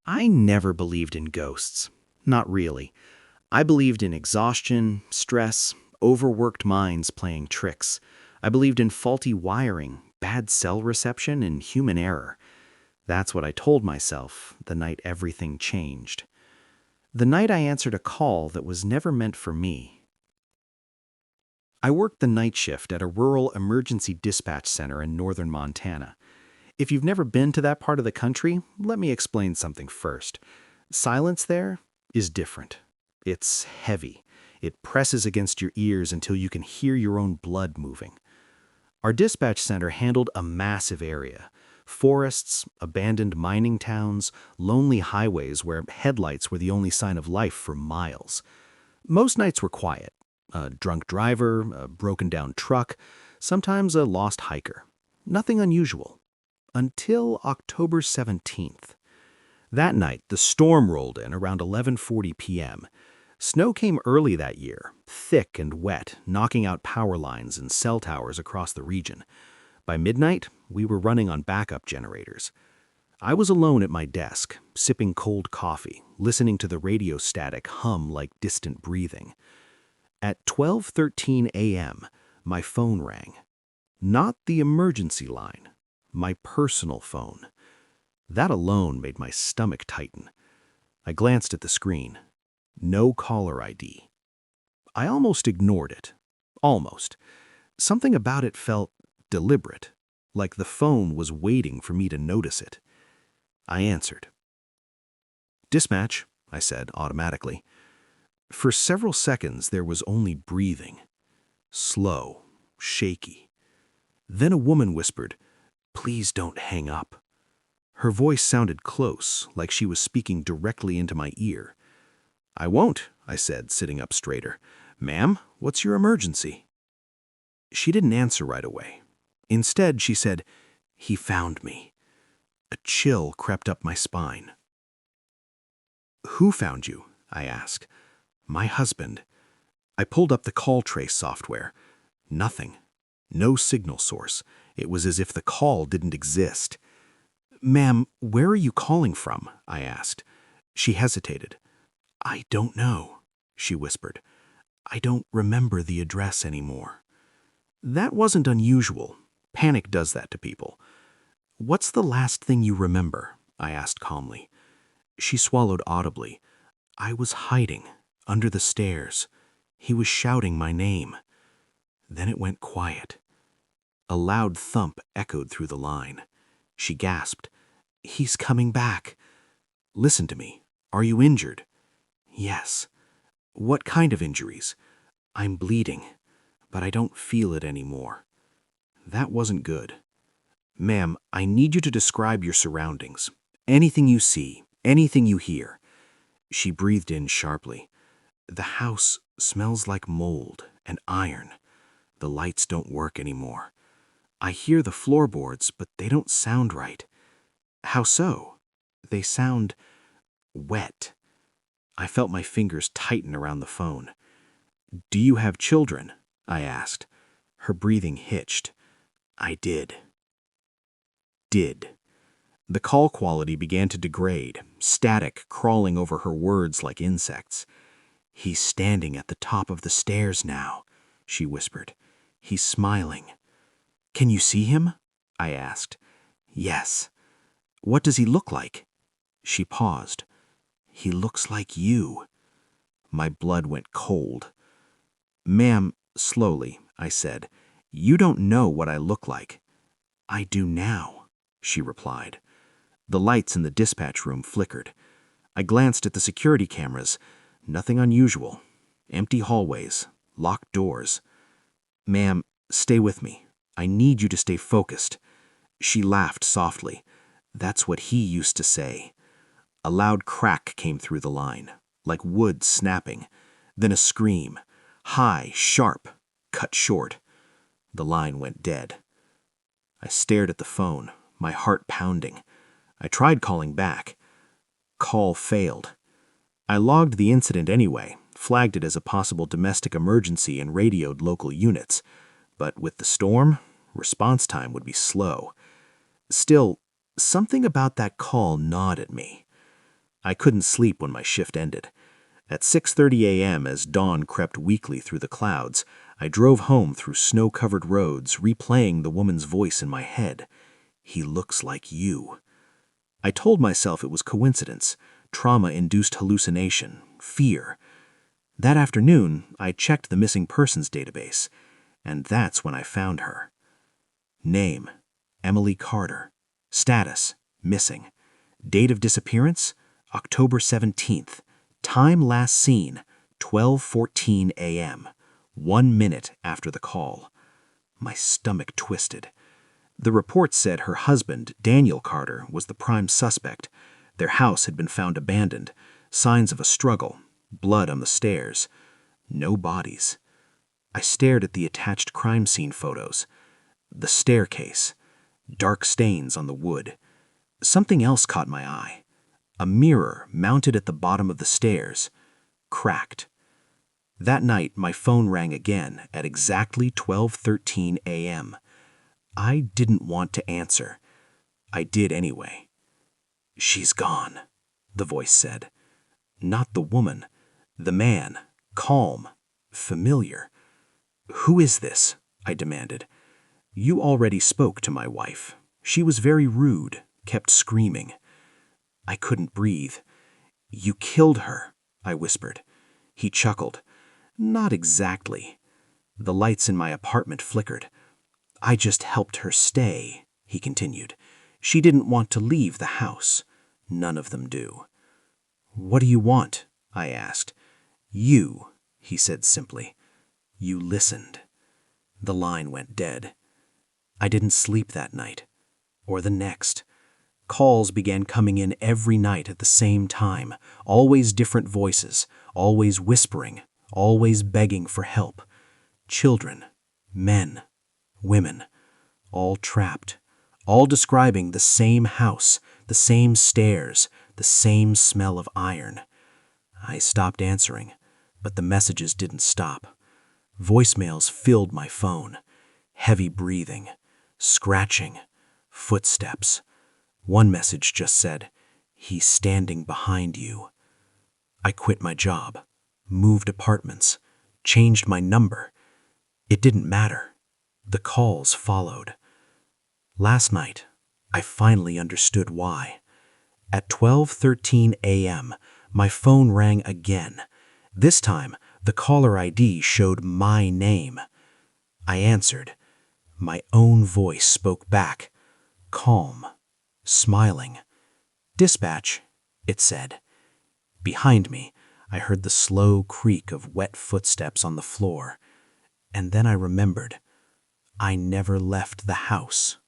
I never believed in ghosts. Not really. I believed in exhaustion, stress, overworked minds playing tricks. I believed in faulty wiring, bad cell reception, and human error. That's what I told myself the night everything changed. The night I answered a call that was never meant for me. I worked the night shift at a rural emergency dispatch center in northern Montana. If you've never been to that part of the country, let me explain something first. Silence there is different. It's heavy. It presses against your ears until you can hear your own blood moving. Our dispatch center handled a massive area. Forests, abandoned mining towns, lonely highways where headlights were the only sign of life for miles. Most nights were quiet. A drunk driver, a broken-down truck, sometimes a lost hiker. Nothing unusual. Until October 17th. That night, the storm rolled in around 11:40 p.m. Snow came early that year, thick and wet, knocking out power lines and cell towers across the region. By midnight, we were running on backup generators. I was alone at my desk, sipping cold coffee, listening to the radio static hum like distant breathing. At 12:13 a.m., my phone rang. Not the emergency line, my personal phone. That alone made my stomach tighten. I glanced at the screen. No caller ID. I almost ignored it. Almost. Something about it felt deliberate, like the phone was waiting for me to notice it. I answered. "Dispatch," I said automatically. For several seconds, there was only breathing. Slow, shaky. Then a woman whispered, "Please don't hang up." Her voice sounded close, like she was speaking directly into my ear. "I won't," I said, sitting up straighter. "Ma'am, what's your emergency?" She didn't answer right away. Instead, she said, "He found me." A chill crept up my spine. "Who found you?" I asked. "My husband." I pulled up the call trace software. Nothing. No signal source. It was as if the call didn't exist. "Ma'am, where are you calling from?" I asked. She hesitated. "I don't know," she whispered. "I don't remember the address anymore." That wasn't unusual. Panic does that to people. "What's the last thing you remember?" I asked calmly. She swallowed audibly. "I was hiding, under the stairs. He was shouting my name." Then it went quiet. A loud thump echoed through the line. She gasped, "He's coming back." "Listen to me. Are you injured?" "Yes." "What kind of injuries?" "I'm bleeding, but I don't feel it anymore." That wasn't good. "Ma'am, I need you to describe your surroundings. Anything you see, anything you hear." She breathed in sharply. "The house smells like mold and iron. The lights don't work anymore. I hear the floorboards, but they don't sound right." "How so?" "They sound wet." I felt my fingers tighten around the phone. "Do you have children?" I asked. Her breathing hitched. "I did." Did. The call quality began to degrade, static crawling over her words like insects. "He's standing at the top of the stairs now," she whispered. "He's smiling." "Can you see him?" I asked. "Yes." "What does he look like?" She paused. "He looks like you." My blood went cold. "Ma'am," slowly, I said, "you don't know what I look like." "I do now," she replied. The lights in the dispatch room flickered. I glanced at the security cameras. Nothing unusual. Empty hallways, locked doors. "Ma'am, stay with me. I need you to stay focused." She laughed softly. "That's what he used to say." A loud crack came through the line, like wood snapping. Then a scream, high, sharp, cut short. The line went dead. I stared at the phone, my heart pounding. I tried calling back. Call failed. I logged the incident anyway, flagged it as a possible domestic emergency and radioed local units. But with the storm, response time would be slow. Still, something about that call gnawed at me. I couldn't sleep when my shift ended. At 6:30 a.m., as dawn crept weakly through the clouds, I drove home through snow-covered roads, replaying the woman's voice in my head. "He looks like you." I told myself it was coincidence, trauma-induced hallucination, fear. That afternoon, I checked the missing persons database, and that's when I found her. Name: Emily Carter. Status: missing. Date of disappearance: October 17th. Time last seen: 12:14 a.m., 1 minute after the call. My stomach twisted. The report said her husband, Daniel Carter, was the prime suspect. Their house had been found abandoned, signs of a struggle, blood on the stairs. No bodies. I stared at the attached crime scene photos. The staircase. Dark stains on the wood. Something else caught my eye. A mirror mounted at the bottom of the stairs. Cracked. That night, my phone rang again at exactly 12:13 a.m. I didn't want to answer. I did anyway. "She's gone," the voice said. Not the woman. The man. Calm. Familiar. "Who is this?" I demanded. "You already spoke to my wife. She was very rude, kept screaming." I couldn't breathe. "You killed her," I whispered. He chuckled. "Not exactly." The lights in my apartment flickered. "I just helped her stay," he continued. "She didn't want to leave the house. None of them do." "What do you want?" I asked. "You," he said simply. "You listened." The line went dead. I didn't sleep that night, or the next. Calls began coming in every night at the same time, always different voices, always whispering, always begging for help. Children, men, women, all trapped, all describing the same house, the same stairs, the same smell of iron. I stopped answering, but the messages didn't stop. Voicemails filled my phone. Heavy breathing, scratching, footsteps. One message just said, "He's standing behind you." I quit my job, moved apartments, changed my number. It didn't matter. The calls followed. Last night, I finally understood why. At 12:13 a.m., my phone rang again. This time, the caller ID showed my name. I answered. My own voice spoke back, calm, smiling. "Dispatch," it said. Behind me, I heard the slow creak of wet footsteps on the floor, and then I remembered. I never left the house.